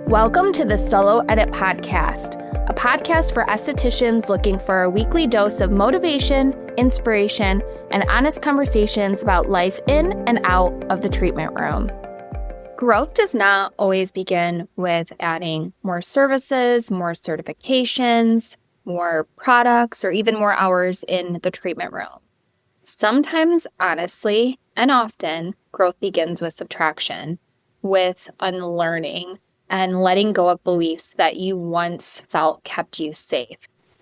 Welcome to the Solo Edit Podcast, a podcast for estheticians looking for a weekly dose of motivation, inspiration, and honest conversations about life in and out of the treatment room. Growth does not always begin with adding more services, more certifications, more products, or even more hours in the treatment room. Sometimes, honestly, and often, growth begins with subtraction, with unlearning, and letting go of beliefs that you once felt kept you safe.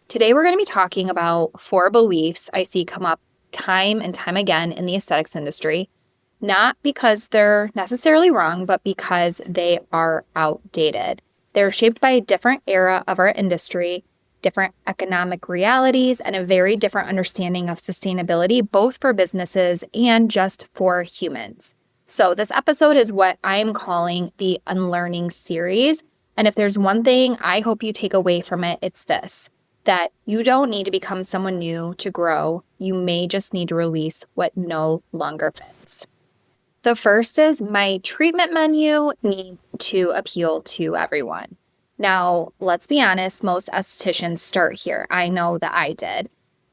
Today, we're going to be talking about 4 beliefs I see come up time and time again in the aesthetics industry, not because they're necessarily wrong, but because they are outdated. They're shaped by a different era of our industry, different economic realities, and a very different understanding of sustainability, both for businesses and just for humans. So this episode is what I'm calling the Unlearning Series. And if there's one thing I hope you take away from it, it's this, that you don't need to become someone new to grow. You may just need to release what no longer fits. The first is my treatment menu needs to appeal to everyone. Now, let's be honest, most estheticians start here. I know that I did.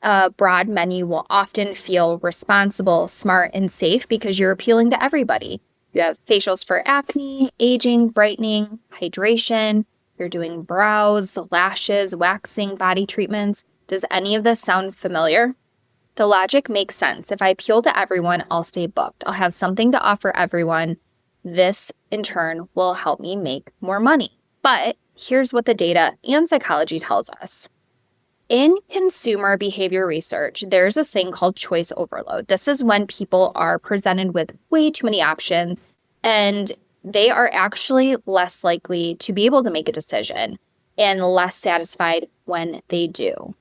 A broad menu will often feel responsible, smart, and safe because you're appealing to everybody. You have facials for acne, aging, brightening, hydration. You're doing brows, lashes, waxing, body treatments. Does any of this sound familiar? The logic makes sense. If I appeal to everyone, I'll stay booked. I'll have something to offer everyone. This, in turn, will help me make more money. But here's what the data and psychology tells us. In consumer behavior research, there's this thing called choice overload. This is when people are presented with way too many options, and they are actually less likely to be able to make a decision and less satisfied when they do.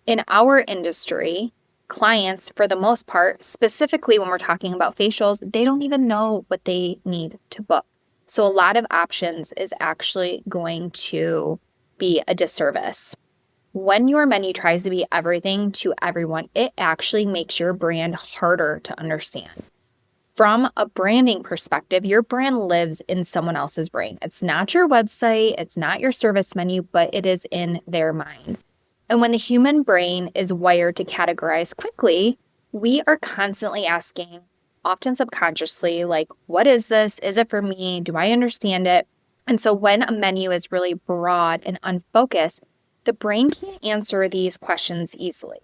In our industry, clients, for the most part, specifically when we're talking about facials, they don't even know what they need to book. So a lot of options is actually going to be a disservice. When your menu tries to be everything to everyone, it actually makes your brand harder to understand. From a branding perspective, your brand lives in someone else's brain. It's not your website, it's not your service menu, but it is in their mind. And when the human brain is wired to categorize quickly, we are constantly asking, often subconsciously, like, what is this? Is it for me? Do I understand it? And so when a menu is really broad and unfocused, the brain can't answer these questions easily.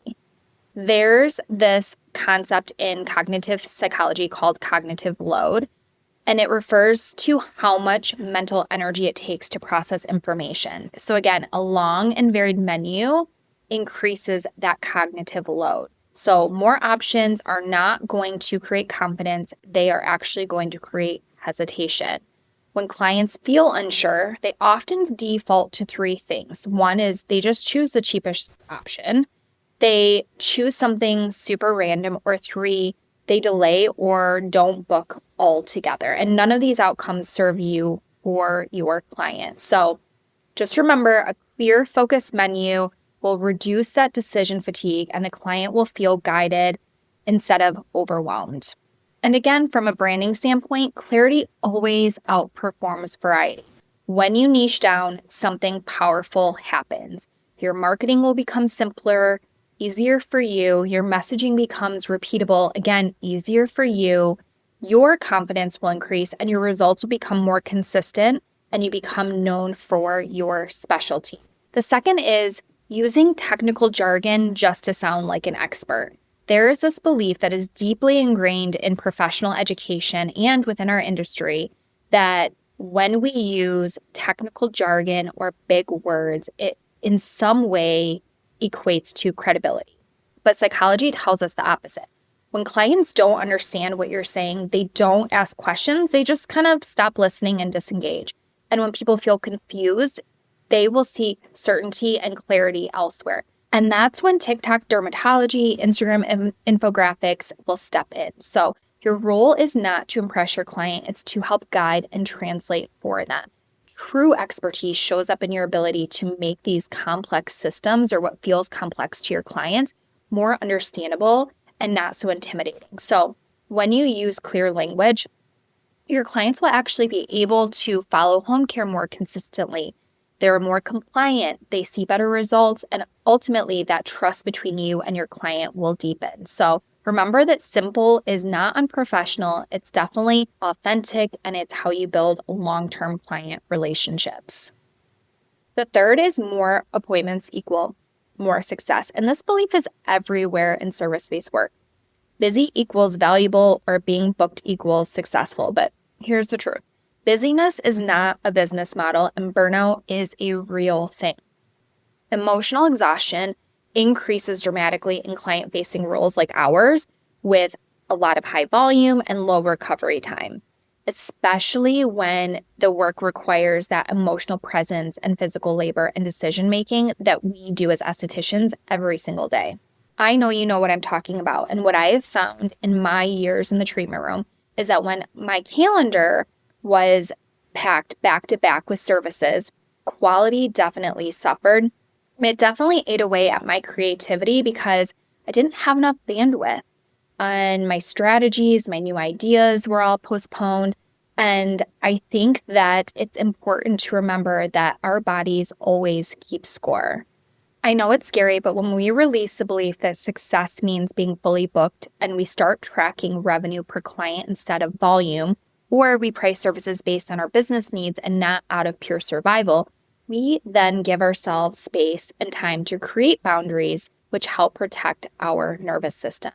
There's this concept in cognitive psychology called cognitive load, and it refers to how much mental energy it takes to process information. So again, a long and varied menu increases that cognitive load. So more options are not going to create confidence. They are actually going to create hesitation. When clients feel unsure, they often default to 3 things. One is they just choose the cheapest option. They choose something super random. Or 3, they delay or don't book altogether. And none of these outcomes serve you or your client. So just remember, a clear, focused menu will reduce that decision fatigue, and the client will feel guided instead of overwhelmed. And again, from a branding standpoint, clarity always outperforms variety. When you niche down, something powerful happens. Your marketing will become simpler, easier for you. Your messaging becomes repeatable, again, easier for you. Your confidence will increase and your results will become more consistent, and you become known for your specialty. The second is using technical jargon just to sound like an expert. There is this belief that is deeply ingrained in professional education and within our industry that when we use technical jargon or big words, it in some way equates to credibility. But psychology tells us the opposite. When clients don't understand what you're saying, they don't ask questions, they just kind of stop listening and disengage. And when people feel confused, they will seek certainty and clarity elsewhere. And that's when TikTok dermatology, Instagram infographics will step in. So your role is not to impress your client, it's to help guide and translate for them. True expertise shows up in your ability to make these complex systems, or what feels complex to your clients, more understandable and not so intimidating. So when you use clear language, your clients will actually be able to follow home care more consistently. They're more compliant, they see better results, and ultimately that trust between you and your client will deepen. So remember that simple is not unprofessional, it's definitely authentic, and it's how you build long-term client relationships. The third is more appointments equal more success. And this belief is everywhere in service-based work. Busy equals valuable, or being booked equals successful. But here's the truth. Busyness is not a business model, and burnout is a real thing. Emotional exhaustion increases dramatically in client-facing roles like ours, with a lot of high volume and low recovery time, especially when the work requires that emotional presence and physical labor and decision-making that we do as estheticians every single day. I know you know what I'm talking about, and what I have found in my years in the treatment room is that when my calendar was packed back to back with services, quality definitely suffered. It definitely ate away at my creativity because I didn't have enough bandwidth, and my strategies, my new ideas were all postponed. And I think that it's important to remember that our bodies always keep score. I know it's scary, but when we release the belief that success means being fully booked and we start tracking revenue per client instead of volume, or we price services based on our business needs and not out of pure survival, we then give ourselves space and time to create boundaries which help protect our nervous system.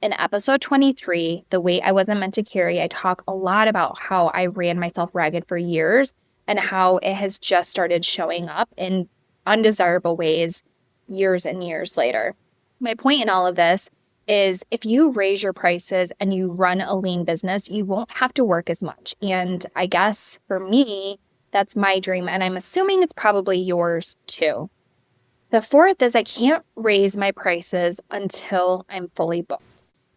In episode 23, The Weight I Wasn't Meant to Carry, I talk a lot about how I ran myself ragged for years and how it has just started showing up in undesirable ways years and years later. My point in all of this is if you raise your prices and you run a lean business, you won't have to work as much. And I guess for me, that's my dream, and I'm assuming it's probably yours too. The fourth is I can't raise my prices until I'm fully booked.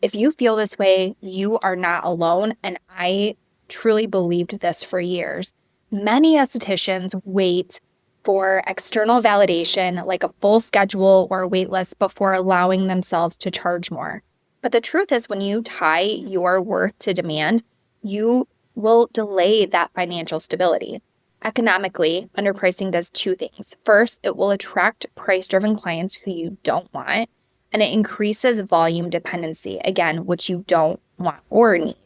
If you feel this way, you are not alone, and I truly believed this for years. Many estheticians wait for external validation, like a full schedule or a wait list, before allowing themselves to charge more. But the truth is, when you tie your worth to demand, you will delay that financial stability. Economically, underpricing does two things. First, it will attract price-driven clients who you don't want, and it increases volume dependency, again, which you don't want or need.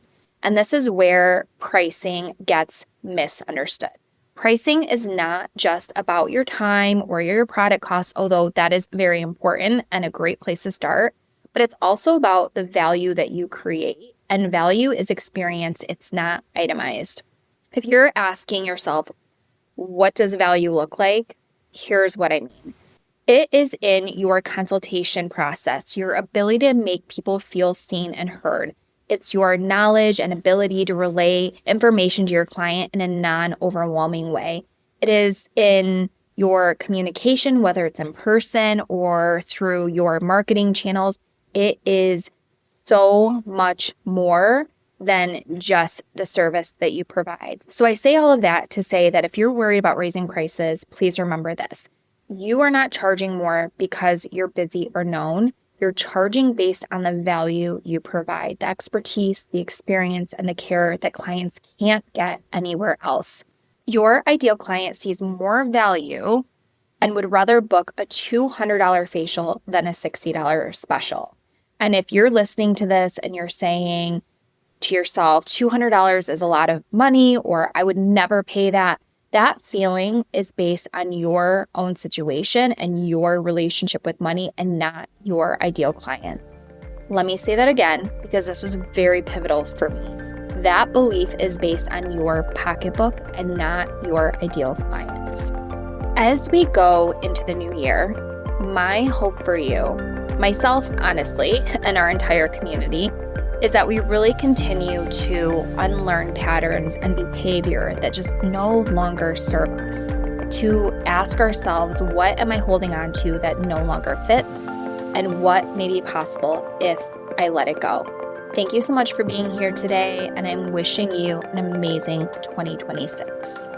And this is where pricing gets misunderstood. Pricing is not just about your time or your product costs, although that is very important and a great place to start, but it's also about the value that you create. And value is experience, it's not itemized. If you're asking yourself, what does value look like? Here's what I mean. It is in your consultation process, your ability to make people feel seen and heard. It's your knowledge and ability to relay information to your client in a non-overwhelming way. It is in your communication, whether it's in person or through your marketing channels. It is so much more than just the service that you provide. So I say all of that to say that if you're worried about raising prices, please remember this. You are not charging more because you're busy or known. You're charging based on the value you provide, the expertise, the experience, and the care that clients can't get anywhere else. Your ideal client sees more value and would rather book a $200 facial than a $60 special. And if you're listening to this and you're saying to yourself, $200 is a lot of money, or I would never pay that, that feeling is based on your own situation and your relationship with money and not your ideal client. Let me say that again, because this was very pivotal for me. That belief is based on your pocketbook and not your ideal clients. As we go into the new year, my hope for you, myself, honestly, and our entire community, is that we really continue to unlearn patterns and behavior that just no longer serve us. To ask ourselves, what am I holding on to that no longer fits? And what may be possible if I let it go? Thank you so much for being here today, and I'm wishing you an amazing 2026.